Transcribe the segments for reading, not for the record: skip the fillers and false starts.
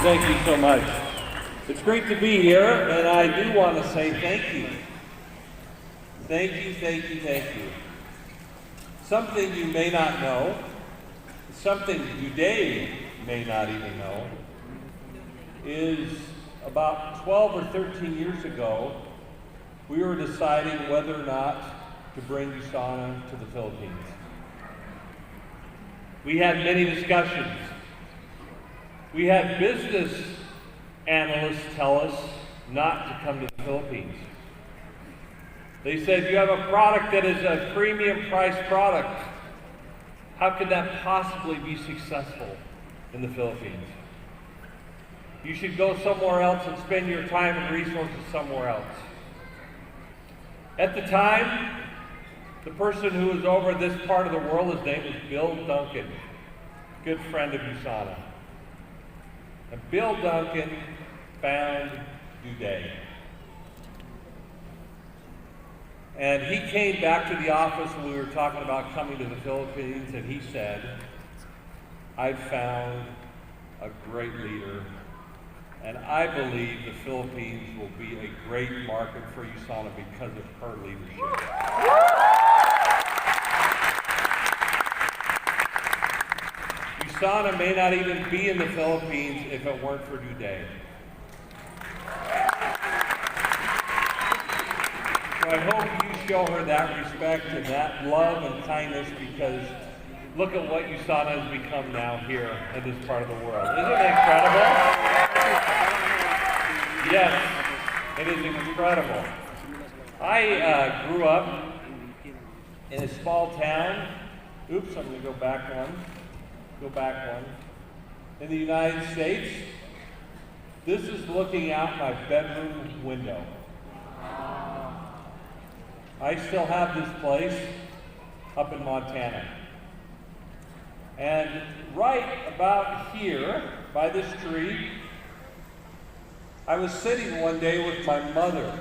Thank you so much. It's great to be here, and I do want to say thank you. Thank you, thank you, thank you. Something you may not know, something you may not even know, is about 12 or 13 years ago, we were deciding whether or not to bring USANA to the Philippines. We had many discussions. We had business analysts tell us not to come to the Philippines. They said, you have a product that is a premium priced product. How could that possibly be successful in the Philippines? You should go somewhere else and spend your time and resources somewhere else. At the time, the person who was over this part of the world, his name was Bill Duncan, good friend of USANA. And Bill Duncan found Uday. And he came back to the office when we were talking about coming to the Philippines, and he said, I've found a great leader, and I believe the Philippines will be a great market for USANA because of her leadership. USANA may not even be in the Philippines if it weren't for Uday. So I hope you show her that respect and that love and kindness, because look at what USANA has become now here in this part of the world. Isn't it incredible? Yes, it is incredible. I grew up in a small town. Oops, I'm going to go back one. In the United States. This is looking out my bedroom window. I still have this place up in Montana. And right about here, by this tree, I was sitting one day with my mother,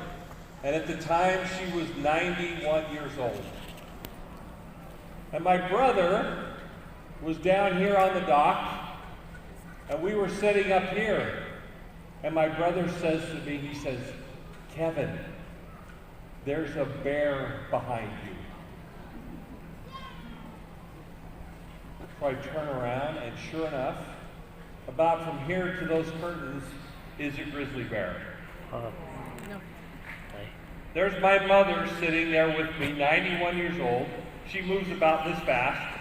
and at the time she was 91 years old. And my brother was down here on the dock, and we were sitting up here. And my brother says to me, he says, Kevin, there's a bear behind you. So I turn around, and sure enough, about from here to those curtains is a grizzly bear. There's my mother sitting there with me, 91 years old. She moves about this fast.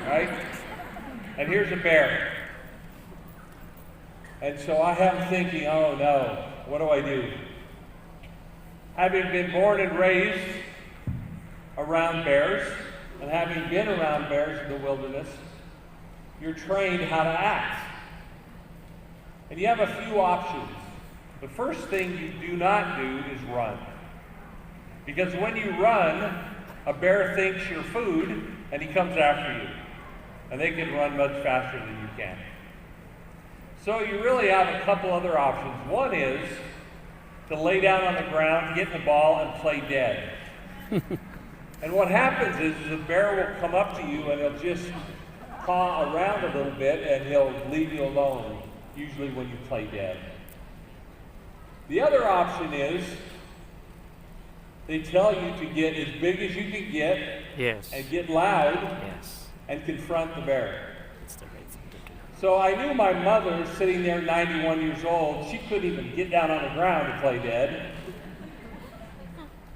Right? And here's a bear. And so I am thinking, oh no, what do I do? Having been born and raised around bears, and having been around bears in the wilderness, you're trained how to act. And you have a few options. The first thing you do not do is run. Because when you run, a bear thinks you're food, and he comes after you. And they can run much faster than you can. So you really have a couple other options. One is to lay down on the ground, get in the ball, and play dead. And what happens is the bear will come up to you and he'll just paw around a little bit and he'll leave you alone, usually when you play dead. The other option is they tell you to get as big as you can get, yes, and get loud, yes, and confront the bear. that's the right thing to do. So I knew my mother, sitting there 91 years old, she couldn't even get down on the ground to play dead.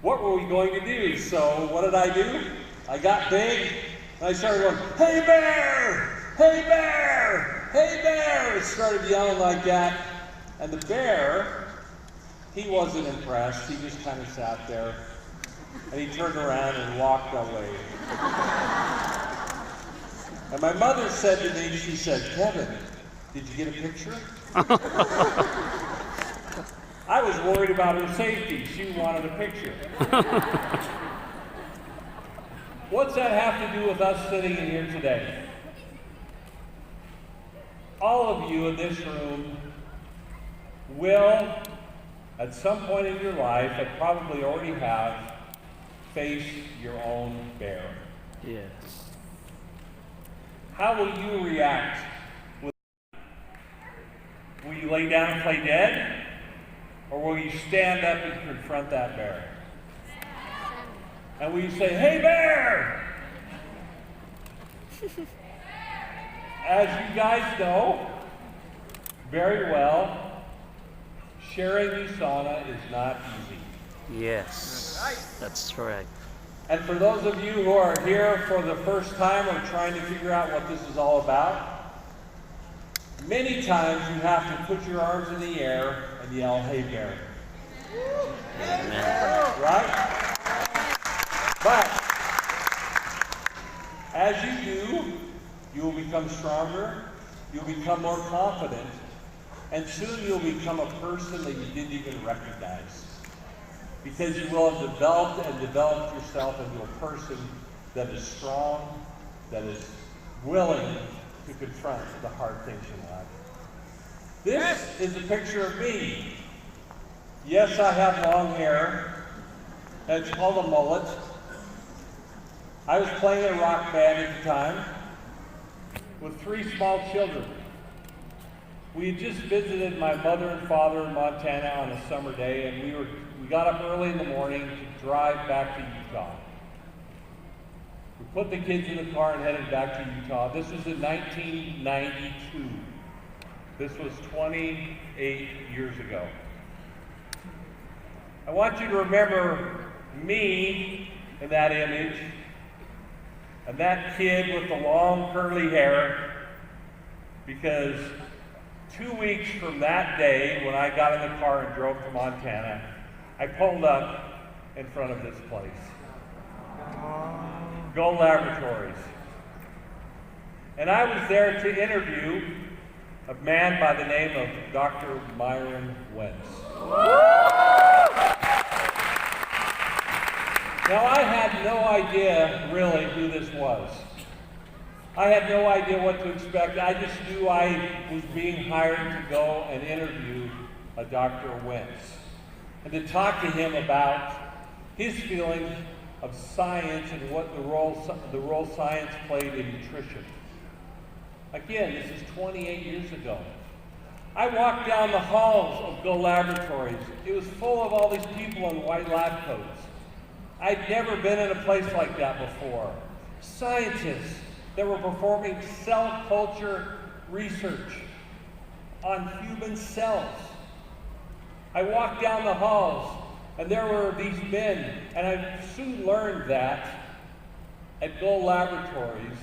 What were we going to do? So what did I do? I got big, and I started going, hey bear! Hey bear! Hey bear! I started yelling like that. And the bear, he wasn't impressed. He just kind of sat there, and he turned around and walked away. And my mother said to me, she said, Kevin, did you get a picture? I was worried about her safety. She wanted a picture. What's that have to do with us sitting in here today? All of you in this room will, at some point in your life, and probably already have, faced your own bear. Yes. How will you react? you lay down and play dead? Or will you stand up and confront that bear? And will you say, "Hey, bear!" As you guys know very well, sharing USANA is not easy. Yes, that's right. And for those of you who are here for the first time or trying to figure out what this is all about, many times you have to put your arms in the air and yell, "Hey, bear." Amen. Right? But as you do, you will become stronger, you'll become more confident, and soon you'll become a person that you didn't even recognize. Because you will have developed yourself into a person that is strong, that is willing to confront the hard things in life. This is a picture of me. Yes, I have long hair. It's called a mullet. I was playing a rock band at the time with 3 small children. We had just visited my mother and father in Montana on a summer day, and we got up early in the morning to drive back to Utah. We put the kids in the car and headed back to Utah. This was in 1992. This was 28 years ago. I want you to remember me in that image, and that kid with the long curly hair, because 2 weeks from that day, when I got in the car and drove to Montana, I pulled up in front of this place. Go Laboratories. And I was there to interview a man by the name of Dr. Myron Wentz. Now, I had no idea really who this was. I had no idea what to expect. I just knew I was being hired to go and interview a Dr. Wentz and to talk to him about his feelings of science and what the role science played in nutrition. Again, this is 28 years ago. I walked down the halls of Go Laboratories. It was full of all these people in white lab coats. I'd never been in a place like that before. Scientists that were performing cell culture research on human cells. I walked down the halls, and there were these men, and I soon learned that at Go Laboratories,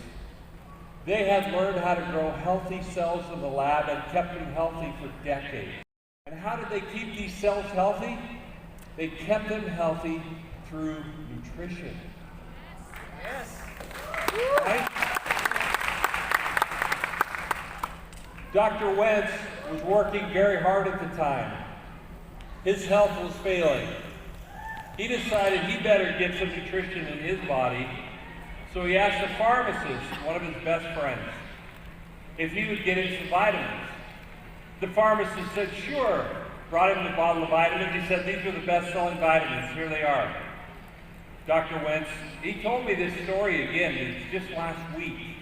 they had learned how to grow healthy cells in the lab and kept them healthy for decades. And how did they keep these cells healthy? They kept them healthy through nutrition. Yes. Right? Dr. Wentz was working very hard at the time. His health was failing. He decided he better get some nutrition in his body, so he asked a pharmacist, one of his best friends, if he would get him some vitamins. The pharmacist said, "Sure." Brought him a bottle of vitamins. He said, "These are the best-selling vitamins. Here they are." Dr. Wentz, he told me this story again, it's just last week.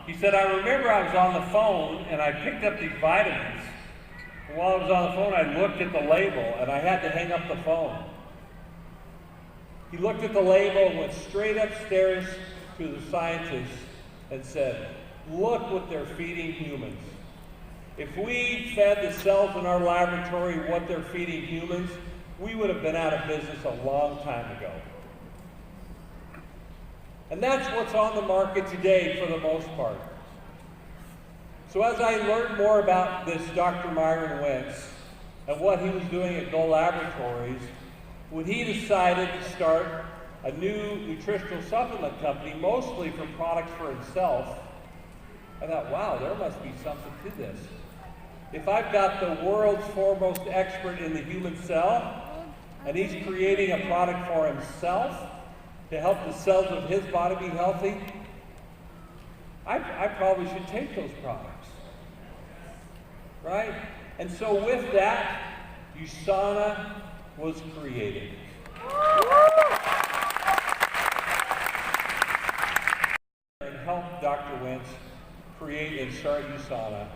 He said, "I remember I was on the phone and I picked up these vitamins. And while I was on the phone, I looked at the label and I had to hang up the phone." He looked at the label and went straight upstairs to the scientists and said, "Look what they're feeding humans. If we fed the cells in our laboratory what they're feeding humans, we would have been out of business a long time ago." And that's what's on the market today for the most part. So as I learned more about this Dr. Myron Wentz and what he was doing at Go Laboratories, when he decided to start a new nutritional supplement company, mostly for products for himself, I thought, wow, there must be something to this. If I've got the world's foremost expert in the human cell, and he's creating a product for himself to help the cells of his body be healthy, I probably should take those products, right? And so with that, USANA was created. And helped Dr. Wentz create and start USANA.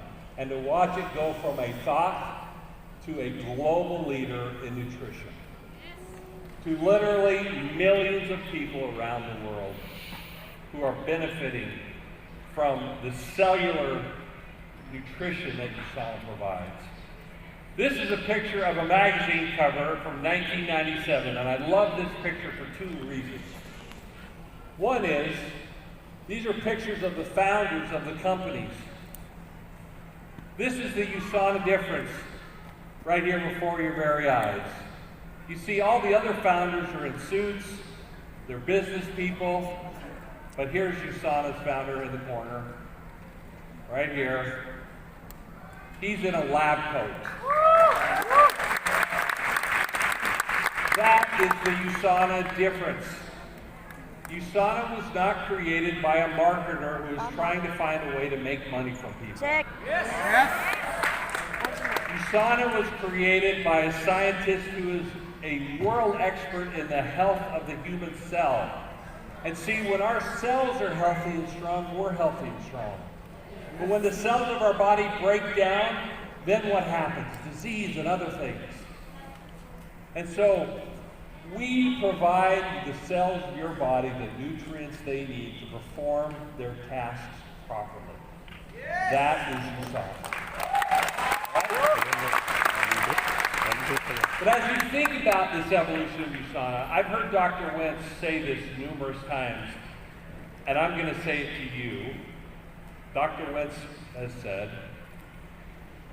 and to watch it go from a thought to a global leader in nutrition, to literally millions of people around the world who are benefiting from the cellular nutrition that USANA provides. This is a picture of a magazine cover from 1997, and I love this picture for two reasons. One is, these are pictures of the founders of the companies. This is the USANA difference right here before your very eyes. You see all the other founders are in suits, they're business people, but here's USANA's founder in the corner, right here. He's in a lab coat. That is the USANA difference. USANA was not created by a marketer who is trying to find a way to make money from people. Check. Yes. USANA was created by a scientist who is a world expert in the health of the human cell. And see, when our cells are healthy and strong, we're healthy and strong. But when the cells of our body break down, then what happens? Disease and other things. And so, we provide the cells of your body the nutrients they need to perform their tasks properly. Yes. That is USANA. But as you think about this evolution of USANA, I've heard Dr. Wentz say this numerous times, and I'm going to say it to you. Dr. Wentz has said,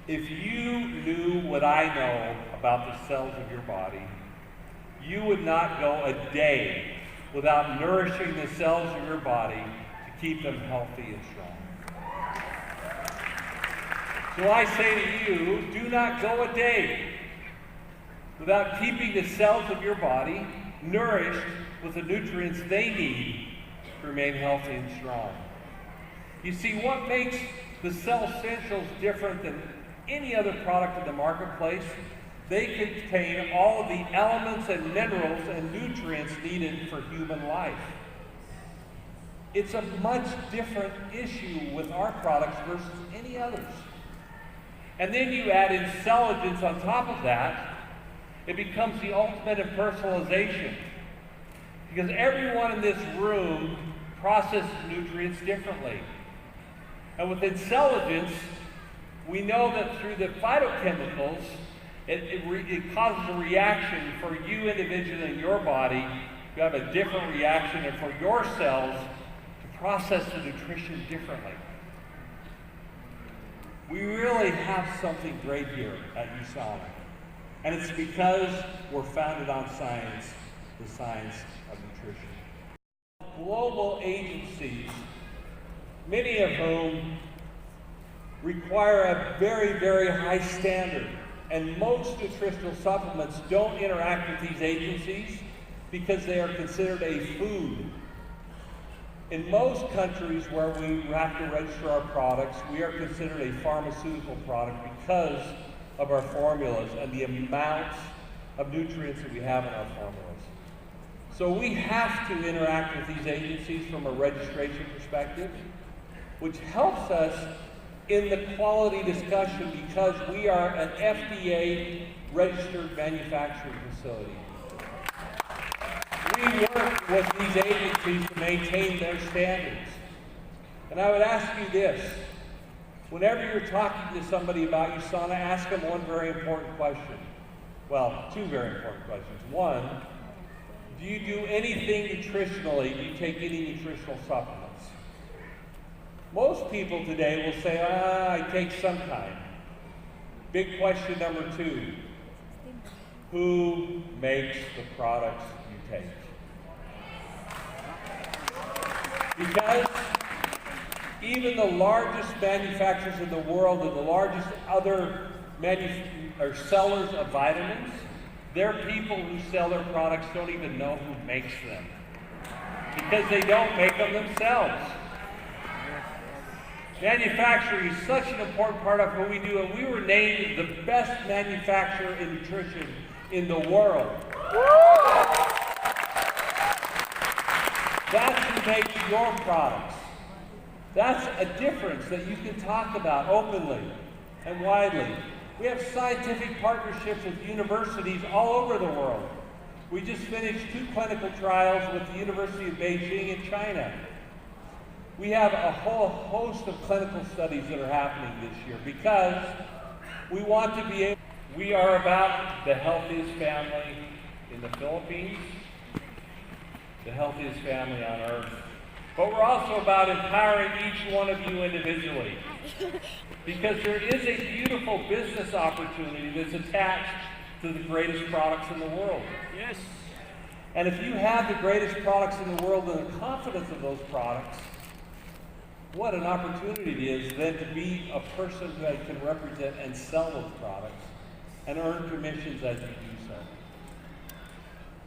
if you knew what I know about the cells of your body, you would not go a day without nourishing the cells of your body to keep them healthy and strong. So I say to you, do not go a day without keeping the cells of your body nourished with the nutrients they need to remain healthy and strong. You see, what makes the Cell Essentials different than any other product in the marketplace, they contain all of the elements and minerals and nutrients needed for human life. It's a much different issue with our products versus any others. And then you add intelligence on top of that, it becomes the ultimate in personalization. Because everyone in this room processes nutrients differently. And with intelligence, we know that through the phytochemicals, it causes a reaction for you individually in your body. You have a different reaction, and for your cells to process the nutrition differently. We really have something great here at USANA. And it's because we're founded on science, the science of nutrition. Global agencies, many of whom require a very, very high standard. And most nutritional supplements don't interact with these agencies because they are considered a food. In most countries where we have to register our products, we are considered a pharmaceutical product because of our formulas and the amounts of nutrients that we have in our formulas. So we have to interact with these agencies from a registration perspective, which helps us in the quality discussion because we are an FDA registered manufacturing facility. We work with these agencies to maintain their standards. And I would ask you this, whenever you're talking to somebody about USANA, ask them one very important question. Well, two very important questions. One, do you do anything nutritionally? Do you take any nutritional supplements? Most people today will say, I take some kind. Big question number two, who makes the products you take? Because even the largest manufacturers in the world and the largest other sellers of vitamins, their people who sell their products don't even know who makes them. Because they don't make them themselves. Manufacturing is such an important part of what we do, and we were named the best manufacturer in nutrition in the world. That's who makes your products. That's a difference that you can talk about openly. and widely. We have scientific partnerships with universities all over the world. We just finished 2 clinical trials with the University of Beijing in China. We have a whole host of clinical studies that are happening this year because we want to be able, we are about the healthiest family in the Philippines, the healthiest family on earth. But we're also about empowering each one of you individually. Because there is a beautiful business opportunity that's attached to the greatest products in the world. Yes. And if you have the greatest products in the world and the confidence of those products, what an opportunity it is then to be a person that can represent and sell those products and earn commissions as you do so.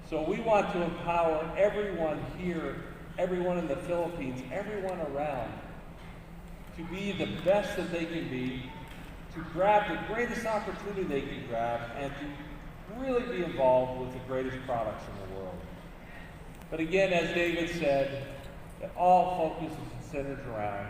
So we want to empower everyone here, everyone in the Philippines, everyone around, to be the best that they can be, to grab the greatest opportunity they can grab, and to really be involved with the greatest products in the world. But again, as David said, it all focuses and centers around